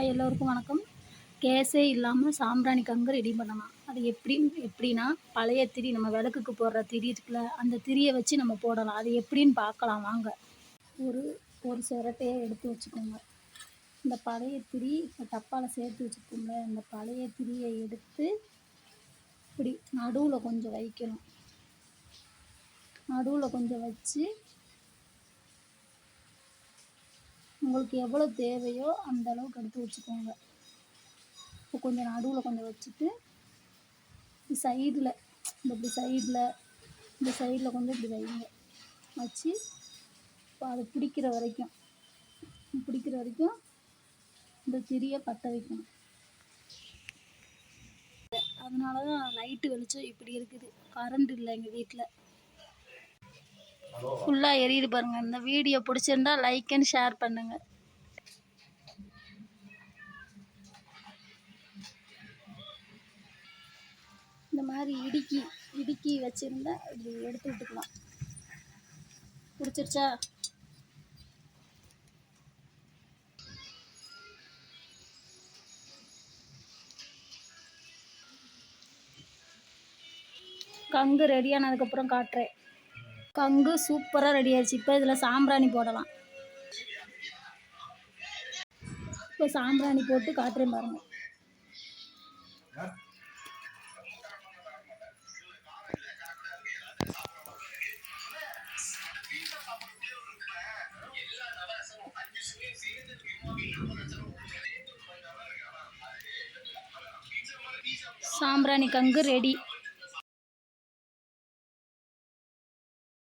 எல்லோருக்கும் வணக்கம். கேஸே இல்லாமல் சாம்பிராணி கங்கு ரெடி பண்ணலாம். அது எப்படின்னா பழைய திரி, நம்ம விளக்குக்கு போடுற திரி இருக்குல்ல, அந்த திரியை வச்சு நம்ம போடலாம். அது எப்படின்னு பார்க்கலாம் வாங்க. ஒரு சிரட்டையை எடுத்து வச்சுக்கோங்க. இந்த பழைய திரி இப்போ டப்பாவில் சேர்த்து வச்சுருக்கோம்ல, இந்த பழைய திரியை எடுத்து இப்படி நடுவில் கொஞ்சம் வைக்கணும். நடுவில் கொஞ்சம் வச்சு உங்களுக்கு எவ்வளோ தேவையோ அந்த அளவுக்கு எடுத்து வச்சுக்கோங்க. இப்போ கொஞ்சம் நடுவில் கொஞ்சம் வச்சுட்டு சைடில் இந்த சைடில் கொஞ்சம் இப்படி வைங்க. வச்சு இப்போ அது பிடிக்கிற வரைக்கும் இந்த திரியை பற்ற வைக்கணும். அதனால தான் லைட்டு வெளிச்சம் இப்படி இருக்குது. கரண்ட் இல்லை எங்கள் வீட்டில். ஃபுல்லாக எரியுது பாருங்கள். இந்த வீடியோ பிடிச்சிருந்தா லைக் அண்ட் ஷேர் பண்ணுங்கள். இந்த மாதிரி இடுக்கி வச்சுருந்தா இப்படி எடுத்து விட்டுக்கலாம். பிடிச்சிருச்சா? கங்கு ரெடியானதுக்கப்புறம் காட்டுறேன். கங்கு சூப்பராக ரெடி ஆயிடுச்சு. இப்போ இதில் சாம்பிராணி போடலாம். இப்போ சாம்பிராணி போட்டு காட்டுறேன் பாருங்கள். சாம்பிராணி கங்கு ரெடி.